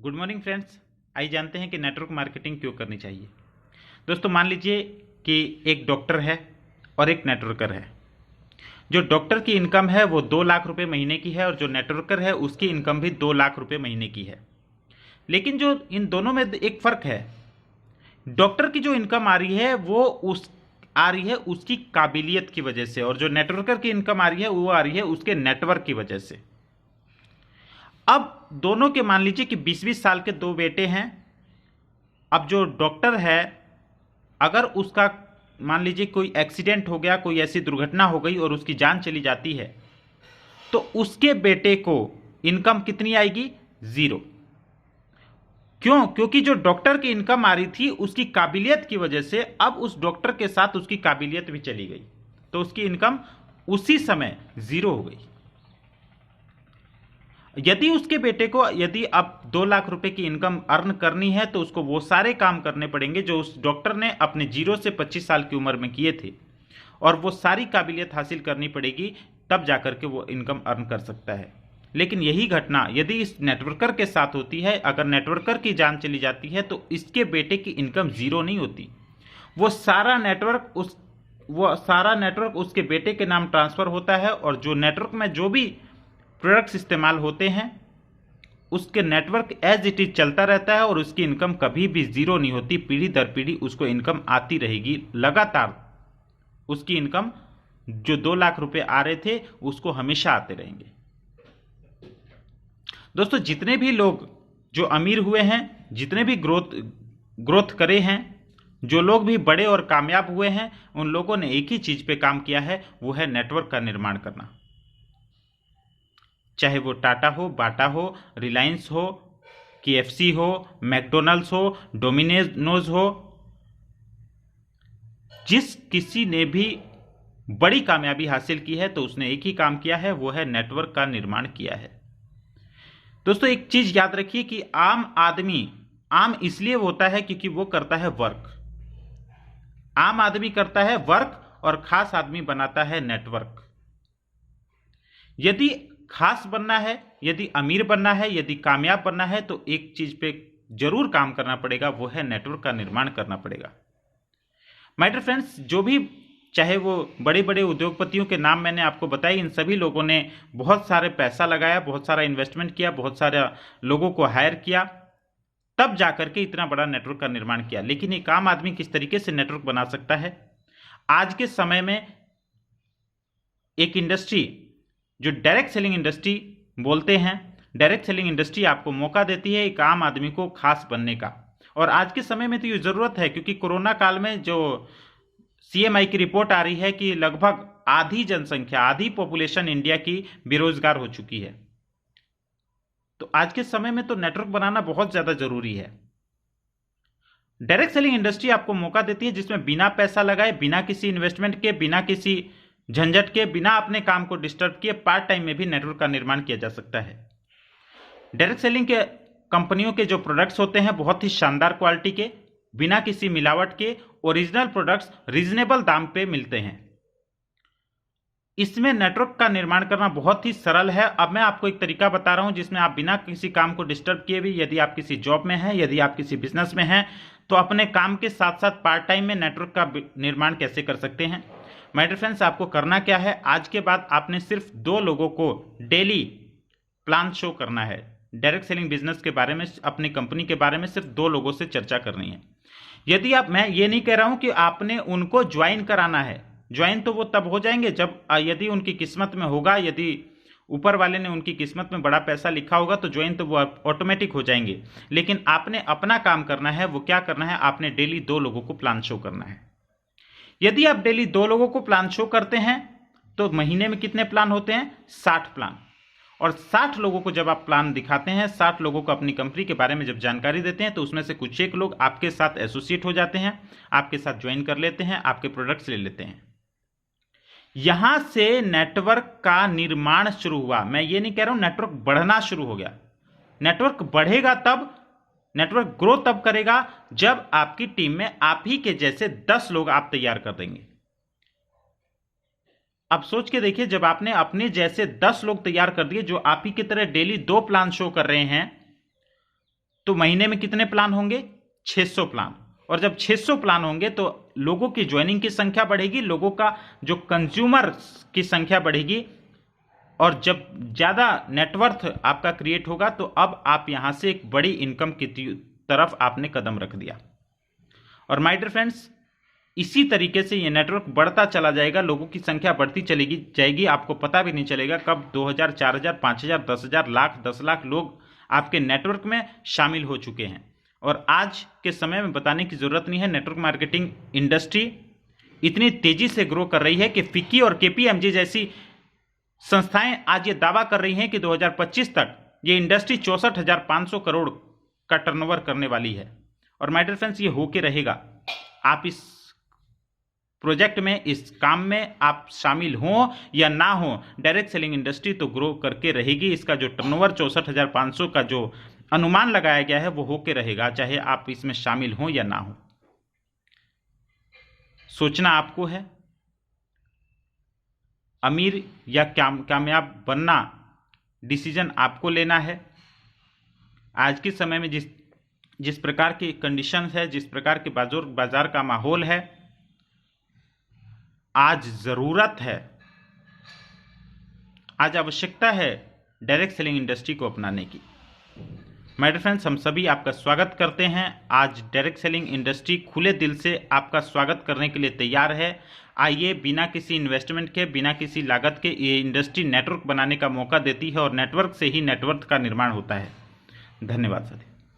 Good morning friends. आइए जानते हैं कि नेटवर्क मार्केटिंग क्यों करनी चाहिए। दोस्तों, मान लीजिए कि एक डॉक्टर है और एक नेटवर्कर है। जो डॉक्टर की इनकम है वो 2 लाख रुपए महीने की है और जो नेटवर्कर है उसकी इनकम भी 2 लाख रुपए महीने की है। लेकिन जो इन दोनों में एक फ़र्क है, डॉक्टर की जो इनकम आ रही है वो आ रही है उसकी काबिलियत की वजह से, और जो नेटवर्कर की इनकम आ रही है वो आ रही है उसके नेटवर्क की वजह से। अब दोनों के मान लीजिए कि 20-20 साल के दो बेटे हैं। अब जो डॉक्टर है, अगर उसका मान लीजिए कोई एक्सीडेंट हो गया, कोई ऐसी दुर्घटना हो गई और उसकी जान चली जाती है, तो उसके बेटे को इनकम कितनी आएगी? 0। क्यों? क्योंकि जो डॉक्टर की इनकम आ रही थी उसकी काबिलियत की वजह से अब उस डॉक्टर के साथ उसकी काबिलियत भी चली गई, तो उसकी इनकम उसी समय 0 हो गई। यदि उसके बेटे को यदि अब 2 लाख रुपए की इनकम अर्न करनी है तो उसको वो सारे काम करने पड़ेंगे जो उस डॉक्टर ने अपने 0 से 25 साल की उम्र में किए थे, और वो सारी काबिलियत हासिल करनी पड़ेगी, तब जाकर के वो इनकम अर्न कर सकता है। लेकिन यही घटना यदि इस नेटवर्कर के साथ होती है, अगर नेटवर्कर की जान चली जाती है तो इसके बेटे की इनकम 0 नहीं होती। वो सारा नेटवर्क उसके बेटे के नाम ट्रांसफ़र होता है, और जो नेटवर्क में जो भी प्रोडक्ट्स इस्तेमाल होते हैं उसके नेटवर्क एज इट इज चलता रहता है और उसकी इनकम कभी भी 0 नहीं होती। पीढ़ी दर पीढ़ी उसको इनकम आती रहेगी लगातार। उसकी इनकम जो 2 लाख रुपए आ रहे थे उसको हमेशा आते रहेंगे। दोस्तों, जितने भी लोग जो अमीर हुए हैं, जितने भी ग्रोथ करे हैं, जो लोग भी बड़े और कामयाब हुए हैं, उन लोगों ने एक ही चीज पे काम किया है, वो है नेटवर्क का निर्माण करना। चाहे वो टाटा हो, बाटा हो, रिलायंस हो, केएफसी हो, मैकडोनल्ड्स हो, डोमिनोज हो, जिस किसी ने भी बड़ी कामयाबी हासिल की है तो उसने एक ही काम किया है, वो है नेटवर्क का निर्माण किया है। दोस्तों, एक चीज याद रखिए कि आम आदमी आम इसलिए होता है क्योंकि वो करता है वर्क। आम आदमी करता है वर्क और खास आदमी बनाता है नेटवर्क। यदि खास बनना है, यदि अमीर बनना है, यदि कामयाब बनना है तो एक चीज पे जरूर काम करना पड़ेगा, वो है नेटवर्क का निर्माण करना पड़ेगा। माय डियर फ्रेंड्स, जो भी चाहे वो बड़े बड़े उद्योगपतियों के नाम मैंने आपको बताए, इन सभी लोगों ने बहुत सारे पैसा लगाया, बहुत सारा इन्वेस्टमेंट किया, बहुत सारे लोगों को हायर किया, तब जाकर के इतना बड़ा नेटवर्क का निर्माण किया। लेकिन एक आम आदमी किस तरीके से नेटवर्क बना सकता है? आज के समय में एक इंडस्ट्री जो डायरेक्ट सेलिंग इंडस्ट्री बोलते हैं, डायरेक्ट सेलिंग इंडस्ट्री आपको मौका देती है एक आम आदमी को खास बनने का। और आज के समय में तो ये जरूरत है, क्योंकि कोरोना काल में जो सीएमआई की रिपोर्ट आ रही है कि लगभग आधी जनसंख्या, आधी पॉपुलेशन इंडिया की बेरोजगार हो चुकी है। तो आज के समय में तो नेटवर्क बनाना बहुत ज्यादा जरूरी है। डायरेक्ट सेलिंग इंडस्ट्री आपको मौका देती है जिसमें बिना पैसा लगाए, बिना किसी इन्वेस्टमेंट के, बिना किसी झंझट के, बिना अपने काम को डिस्टर्ब किए पार्ट टाइम में भी नेटवर्क का निर्माण किया जा सकता है। डायरेक्ट सेलिंग के कंपनियों के जो प्रोडक्ट्स होते हैं बहुत ही शानदार क्वालिटी के, बिना किसी मिलावट के ओरिजिनल प्रोडक्ट्स रीजनेबल दाम पे मिलते हैं। इसमें नेटवर्क का निर्माण करना बहुत ही सरल है। अब मैं आपको एक तरीका बता रहा हूं जिसमें आप बिना किसी काम को डिस्टर्ब किए भी, यदि आप किसी जॉब में हैं, यदि आप किसी बिजनेस में हैं, तो अपने काम के साथ साथ पार्ट टाइम में नेटवर्क का निर्माण कैसे कर सकते हैं। माय डियर फ्रेंड्स, आपको करना क्या है? आज के बाद आपने सिर्फ 2 लोगों को डेली प्लान शो करना है। डायरेक्ट सेलिंग बिजनेस के बारे में, अपनी कंपनी के बारे में सिर्फ 2 लोगों से चर्चा करनी है। यदि आप, मैं ये नहीं कह रहा हूं कि आपने उनको ज्वाइन कराना है। ज्वाइन तो वो तब हो जाएंगे जब यदि उनकी किस्मत में होगा, यदि ऊपर वाले ने उनकी किस्मत में बड़ा पैसा लिखा होगा तो ज्वाइन तो वो ऑटोमेटिक हो जाएंगे। लेकिन आपने अपना काम करना है। वो क्या करना है? आपने डेली 2 लोगों को प्लान शो करना है। यदि आप डेली 2 लोगों को प्लान शो करते हैं तो महीने में कितने प्लान होते हैं? 60 प्लान। और 60 लोगों को जब आप प्लान दिखाते हैं, 60 लोगों को अपनी कंपनी के बारे में जब जानकारी देते हैं, तो उसमें से कुछ एक लोग आपके साथ एसोसिएट हो जाते हैं, आपके साथ ज्वाइन कर लेते हैं, आपके प्रोडक्ट्स ले लेते हैं। यहां से नेटवर्क का निर्माण शुरू हुआ। मैं ये नहीं कह रहा हूं नेटवर्क बढ़ना शुरू हो गया। नेटवर्क बढ़ेगा तब, नेटवर्क ग्रो तब करेगा जब आपकी टीम में आप ही के जैसे 10 लोग आप तैयार कर देंगे। अब सोच के देखिए, जब आपने अपने जैसे 10 लोग तैयार कर दिए जो आप ही की तरह डेली 2 प्लान शो कर रहे हैं, तो महीने में कितने प्लान होंगे? 600 प्लान। और जब 600 प्लान होंगे तो लोगों की ज्वाइनिंग की संख्या बढ़ेगी, लोगों का जो कंज्यूमर की संख्या बढ़ेगी, और जब ज़्यादा नेटवर्थ आपका क्रिएट होगा तो अब आप यहाँ से एक बड़ी इनकम की तरफ आपने कदम रख दिया। और माय डियर फ्रेंड्स, इसी तरीके से ये नेटवर्क बढ़ता चला जाएगा, लोगों की संख्या बढ़ती चलेगी जाएगी, आपको पता भी नहीं चलेगा कब 2000, 4000, 5000, 10,000, लाख, 10 लाख लोग आपके नेटवर्क में शामिल हो चुके हैं। और आज के समय में बताने की जरूरत नहीं है, नेटवर्क मार्केटिंग इंडस्ट्री इतनी तेजी से ग्रो कर रही है कि फिक्की और केपीएमजी जैसी संस्थाएं आज ये दावा कर रही हैं कि 2025 तक ये इंडस्ट्री 64,500 करोड़ का टर्नओवर करने वाली है। और माय डियर फ्रेंड्स, ये होके रहेगा। आप इस प्रोजेक्ट में, इस काम में आप शामिल हों या ना हो, डायरेक्ट सेलिंग इंडस्ट्री तो ग्रो करके रहेगी। इसका जो टर्नओवर 64,500 का जो अनुमान लगाया गया है वो होके रहेगा, चाहे आप इसमें शामिल हों या ना हो। सोचना आपको है, अमीर या कामयाब बनना डिसीजन आपको लेना है। आज के समय में जिस प्रकार की कंडीशन है, जिस प्रकार के बाजार का माहौल है, आज जरूरत है, आज आवश्यकता है डायरेक्ट सेलिंग इंडस्ट्री को अपनाने की। माय डियर फ्रेंड्स, हम सभी आपका स्वागत करते हैं। आज डायरेक्ट सेलिंग इंडस्ट्री खुले दिल से आपका स्वागत करने के लिए तैयार है। आइए, बिना किसी इन्वेस्टमेंट के, बिना किसी लागत के ये इंडस्ट्री नेटवर्क बनाने का मौका देती है और नेटवर्क से ही नेटवर्क का निर्माण होता है। धन्यवाद साथी।